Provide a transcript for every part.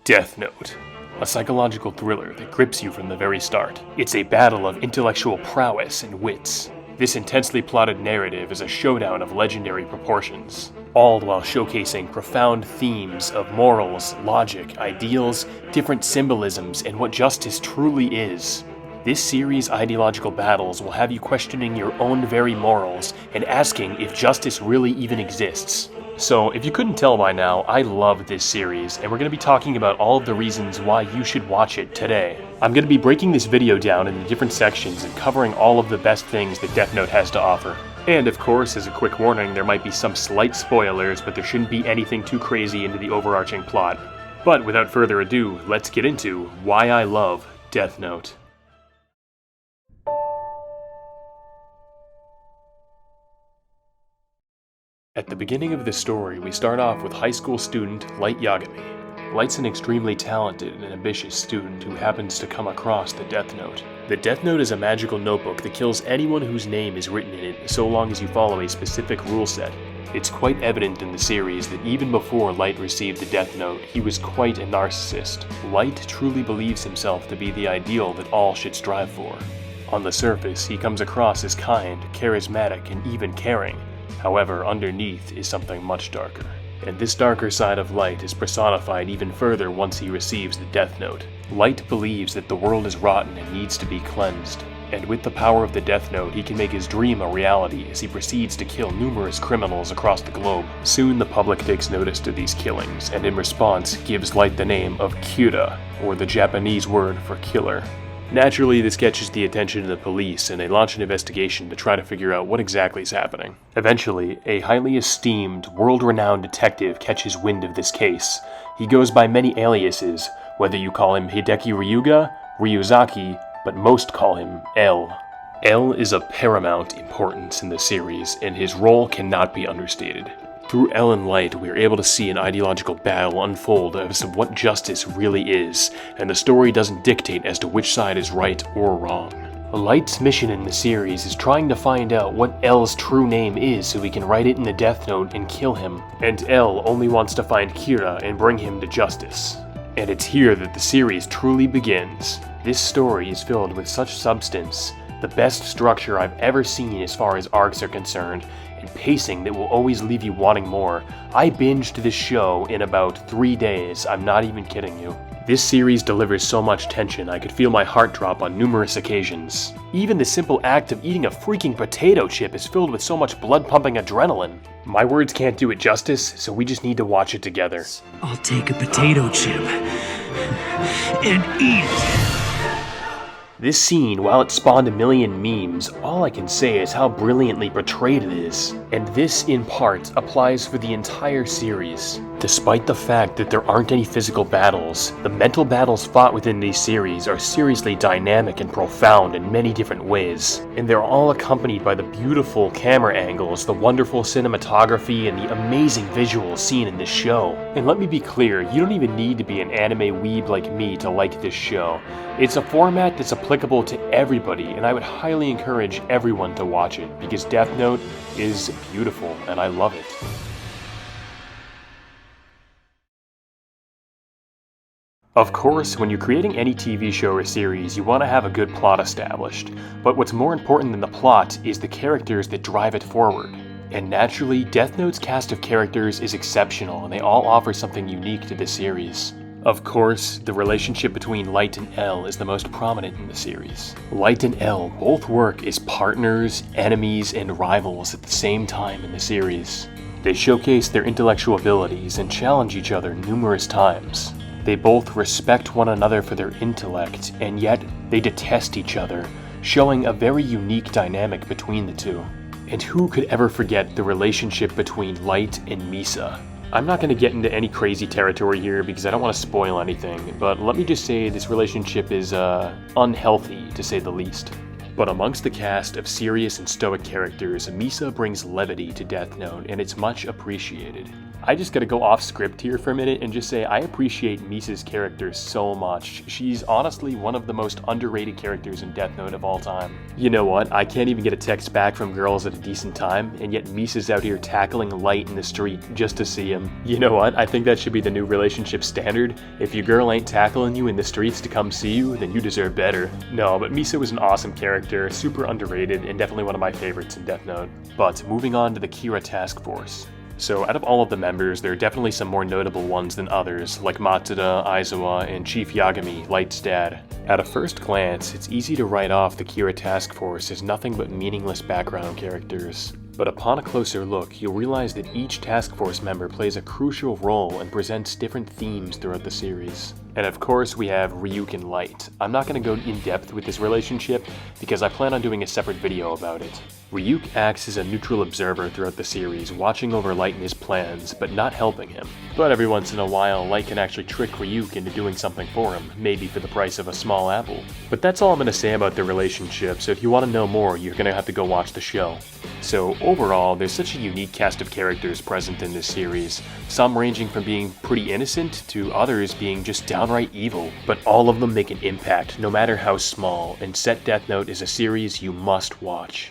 Death Note, a psychological thriller that grips you from the very start. It's a battle of intellectual prowess and wits. This intensely plotted narrative is a showdown of legendary proportions, all while showcasing profound themes of morals, logic, ideals, different symbolisms, and what justice truly is. This series' ideological battles will have you questioning your own very morals and asking if justice really even exists. So, if you couldn't tell by now, I love this series, and we're going to be talking about all of the reasons why you should watch it today. I'm going to be breaking this video down into different sections and covering all of the best things that Death Note has to offer. And of course, as a quick warning, there might be some slight spoilers, but there shouldn't be anything too crazy into the overarching plot. But without further ado, let's get into why I love Death Note. At the beginning of the story, we start off with high school student Light Yagami. Light's an extremely talented and ambitious student who happens to come across the Death Note. The Death Note is a magical notebook that kills anyone whose name is written in it, so long as you follow a specific rule set. It's quite evident in the series that even before Light received the Death Note, he was quite a narcissist. Light truly believes himself to be the ideal that all should strive for. On the surface, he comes across as kind, charismatic, and even caring. However, underneath is something much darker. And this darker side of Light is personified even further once he receives the Death Note. Light believes that the world is rotten and needs to be cleansed. And with the power of the Death Note, he can make his dream a reality as he proceeds to kill numerous criminals across the globe. Soon the public takes notice to these killings, and in response gives Light the name of Kira, or the Japanese word for killer. Naturally, this catches the attention of the police, and they launch an investigation to try to figure out what exactly is happening. Eventually, a highly esteemed, world-renowned detective catches wind of this case. He goes by many aliases, whether you call him Hideki Ryuga, Ryuzaki, but most call him L. L is of paramount importance in the series, and his role cannot be understated. Through L and Light, we are able to see an ideological battle unfold as to what justice really is, and the story doesn't dictate as to which side is right or wrong. Light's mission in the series is trying to find out what L's true name is so he can write it in the Death Note and kill him, and L only wants to find Kira and bring him to justice. And it's here that the series truly begins. This story is filled with such substance, the best structure I've ever seen as far as arcs are concerned, and pacing that will always leave you wanting more. I binged this show in about 3 days, I'm not even kidding you. This series delivers so much tension I could feel my heart drop on numerous occasions. Even the simple act of eating a freaking potato chip is filled with so much blood-pumping adrenaline. My words can't do it justice, so we just need to watch it together. I'll take a potato chip and eat it. This scene, while it spawned a million memes, all I can say is how brilliantly portrayed it is. And this, in part, applies for the entire series. Despite the fact that there aren't any physical battles, the mental battles fought within these series are seriously dynamic and profound in many different ways. And they're all accompanied by the beautiful camera angles, the wonderful cinematography, and the amazing visuals seen in this show. And let me be clear, you don't even need to be an anime weeb like me to like this show. It's a format that's applicable to everybody, and I would highly encourage everyone to watch it, because Death Note is beautiful, and I love it. Of course, when you're creating any TV show or series, you want to have a good plot established, but what's more important than the plot is the characters that drive it forward. And naturally, Death Note's cast of characters is exceptional, and they all offer something unique to the series. Of course, the relationship between Light and L is the most prominent in the series. Light and L both work as partners, enemies, and rivals at the same time in the series. They showcase their intellectual abilities and challenge each other numerous times. They both respect one another for their intellect, and yet they detest each other, showing a very unique dynamic between the two. And who could ever forget the relationship between Light and Misa? I'm not going to get into any crazy territory here because I don't want to spoil anything, but let me just say this relationship is unhealthy, to say the least. But amongst the cast of serious and stoic characters, Misa brings levity to Death Note, and it's much appreciated. I just gotta go off script here for a minute and just say I appreciate Misa's character so much. She's honestly one of the most underrated characters in Death Note of all time. You know what? I can't even get a text back from girls at a decent time, and yet Misa's out here tackling Light in the street just to see him. You know what? I think that should be the new relationship standard. If your girl ain't tackling you in the streets to come see you, then you deserve better. No, but Misa was an awesome character, super underrated, and definitely one of my favorites in Death Note. But moving on to the Kira Task Force. So out of all of the members, there are definitely some more notable ones than others, like Matsuda, Aizawa, and Chief Yagami, Light's dad. At a first glance, it's easy to write off the Kira Task Force as nothing but meaningless background characters. But upon a closer look, you'll realize that each task force member plays a crucial role and presents different themes throughout the series. And of course we have Ryuk and Light. I'm not going to go in depth with this relationship because I plan on doing a separate video about it. Ryuk acts as a neutral observer throughout the series, watching over Light and his plans, but not helping him. But every once in a while, Light can actually trick Ryuk into doing something for him, maybe for the price of a small apple. But that's all I'm going to say about their relationship, so if you want to know more, you're going to have to go watch the show. So overall, there's such a unique cast of characters present in this series, some ranging from being pretty innocent to others being just downright evil, but all of them make an impact, no matter how small, and Set Death Note is a series you must watch.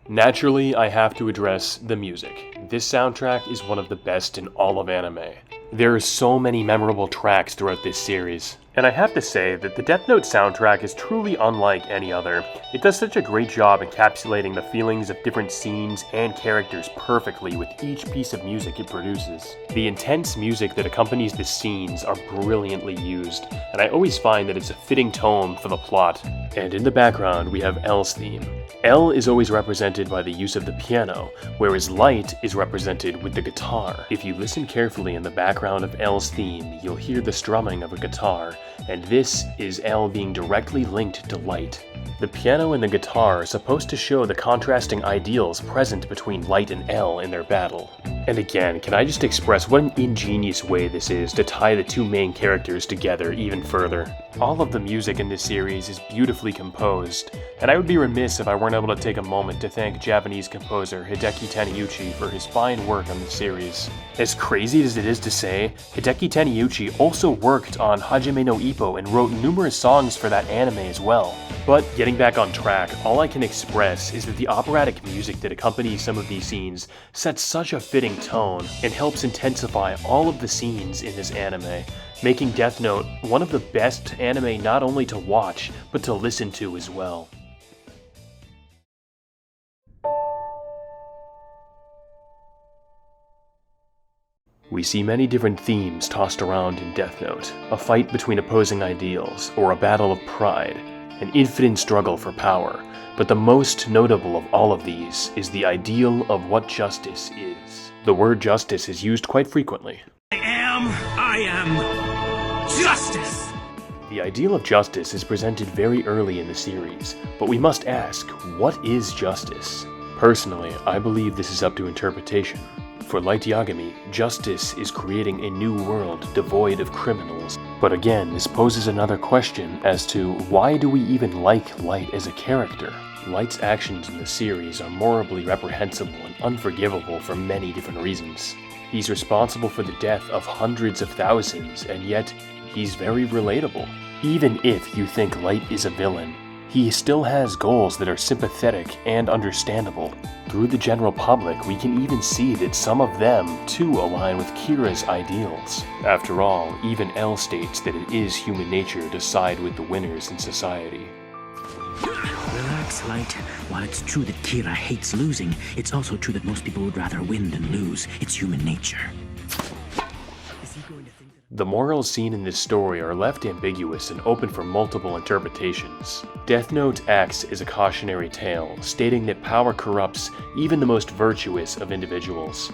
Naturally, I have to address the music. This soundtrack is one of the best in all of anime. There are so many memorable tracks throughout this series. And I have to say that the Death Note soundtrack is truly unlike any other. It does such a great job encapsulating the feelings of different scenes and characters perfectly with each piece of music it produces. The intense music that accompanies the scenes are brilliantly used, and I always find that it's a fitting tone for the plot. And in the background, we have L's theme. L is always represented by the use of the piano, whereas Light is represented with the guitar. If you listen carefully in the background of L's theme, you'll hear the strumming of a guitar, and this is L being directly linked to Light. The piano and the guitar are supposed to show the contrasting ideals present between Light and L in their battle. And again, can I just express what an ingenious way this is to tie the two main characters together even further. All of the music in this series is beautifully composed, and I would be remiss if I weren't able to take a moment to thank Japanese composer Hideki Taniyuchi for his fine work on the series. As crazy as it is to say, Hideki Taniyuchi also worked on Hajime no Ippo and wrote numerous songs for that anime as well. But getting back on track, all I can express is that the operatic music that accompanies some of these scenes sets such a fitting tone and helps intensify all of the scenes in this anime, making Death Note one of the best anime not only to watch, but to listen to as well. We see many different themes tossed around in Death Note, a fight between opposing ideals, or a battle of pride, an infinite struggle for power, but the most notable of all of these is the ideal of what justice is. The word justice is used quite frequently. I am justice! The ideal of justice is presented very early in the series, but we must ask, what is justice? Personally, I believe this is up to interpretation. For Light Yagami, justice is creating a new world devoid of criminals. But again, this poses another question as to why do we even like Light as a character? Light's actions in the series are morally reprehensible and unforgivable for many different reasons. He's responsible for the death of hundreds of thousands, and yet he's very relatable. Even if you think Light is a villain, he still has goals that are sympathetic and understandable. Through the general public, we can even see that some of them, too, align with Kira's ideals. After all, even L states that it is human nature to side with the winners in society. Relax, Light. While it's true that Kira hates losing, it's also true that most people would rather win than lose. It's human nature. The morals seen in this story are left ambiguous and open for multiple interpretations. Death Note acts as a cautionary tale, stating that power corrupts even the most virtuous of individuals.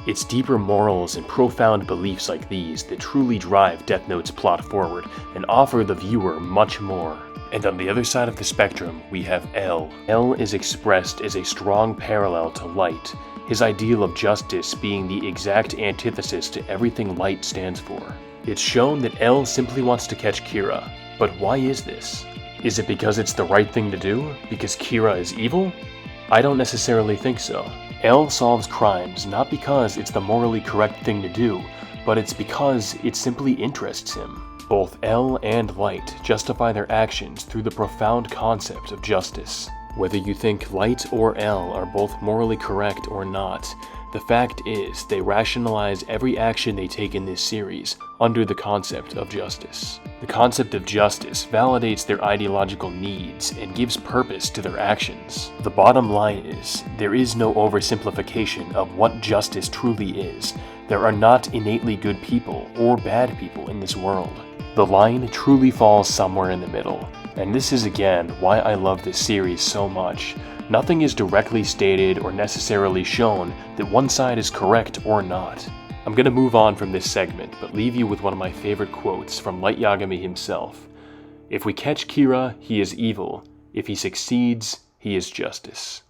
It's deeper morals and profound beliefs like these that truly drive Death Note's plot forward and offer the viewer much more. And on the other side of the spectrum, we have L. L is expressed as a strong parallel to Light, his ideal of justice being the exact antithesis to everything Light stands for. It's shown that L simply wants to catch Kira, but why is this? Is it because it's the right thing to do? Because Kira is evil? I don't necessarily think so. L solves crimes not because it's the morally correct thing to do, but it's because it simply interests him. Both L and Light justify their actions through the profound concept of justice. Whether you think Light or L are both morally correct or not, the fact is they rationalize every action they take in this series under the concept of justice. The concept of justice validates their ideological needs and gives purpose to their actions. The bottom line is, there is no oversimplification of what justice truly is. There are not innately good people or bad people in this world. The line truly falls somewhere in the middle, and this is again why I love this series so much. Nothing is directly stated or necessarily shown that one side is correct or not. I'm gonna move on from this segment, but leave you with one of my favorite quotes from Light Yagami himself. If we catch Kira, he is evil. If he succeeds, he is justice.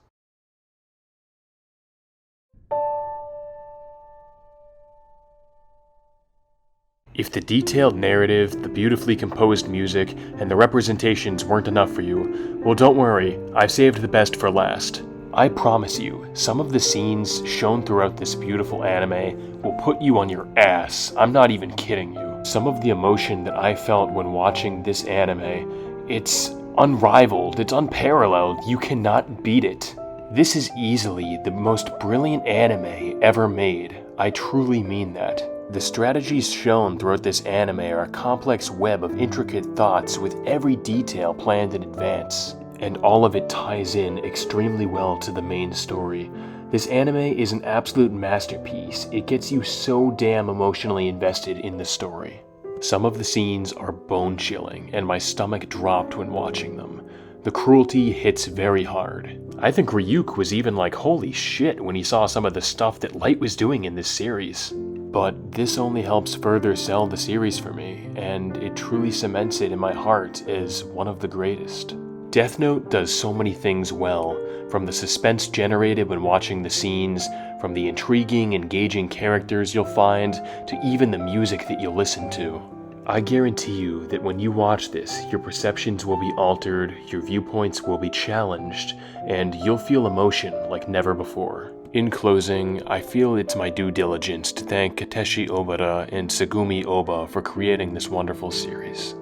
If the detailed narrative, the beautifully composed music, and the representations weren't enough for you, well, don't worry, I've saved the best for last. I promise you, some of the scenes shown throughout this beautiful anime will put you on your ass. I'm not even kidding you. Some of the emotion that I felt when watching this anime, it's unrivaled, it's unparalleled, you cannot beat it. This is easily the most brilliant anime ever made. I truly mean that. The strategies shown throughout this anime are a complex web of intricate thoughts with every detail planned in advance, and all of it ties in extremely well to the main story. This anime is an absolute masterpiece. It gets you so damn emotionally invested in the story. Some of the scenes are bone-chilling, and my stomach dropped when watching them. The cruelty hits very hard. I think Ryuk was even like, holy shit, when he saw some of the stuff that Light was doing in this series. But this only helps further sell the series for me, and it truly cements it in my heart as one of the greatest. Death Note does so many things well, from the suspense generated when watching the scenes, from the intriguing, engaging characters you'll find, to even the music that you'll listen to. I guarantee you that when you watch this, your perceptions will be altered, your viewpoints will be challenged, and you'll feel emotion like never before. In closing, I feel it's my due diligence to thank Kateshi Obara and Segumi Oba for creating this wonderful series.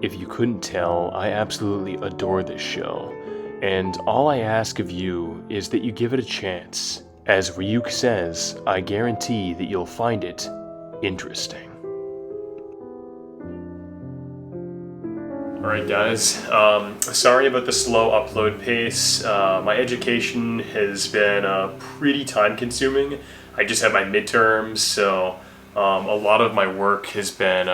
If you couldn't tell, I absolutely adore this show, and all I ask of you is that you give it a chance. As Ryuk says, I guarantee that you'll find it interesting. Alright guys, sorry about the slow upload pace. My education has been pretty time consuming. I just had my midterms, so a lot of my work has been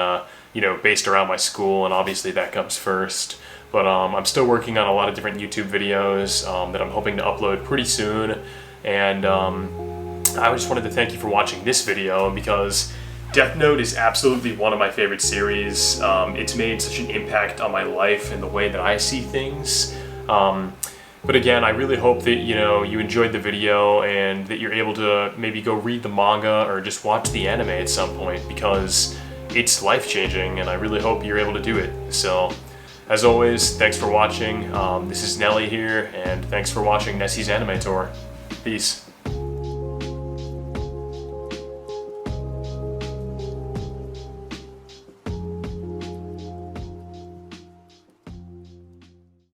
based around my school, and obviously that comes first. But I'm still working on a lot of different YouTube videos that I'm hoping to upload pretty soon. And I just wanted to thank you for watching this video, because Death Note is absolutely one of my favorite series. It's made such an impact on my life and the way that I see things. But again, I really hope that you enjoyed the video and that you're able to maybe go read the manga or just watch the anime at some point, because it's life-changing and I really hope you're able to do it. So, as always, thanks for watching. This is Nelly here, and thanks for watching Nessie's Anime Tour. Peace.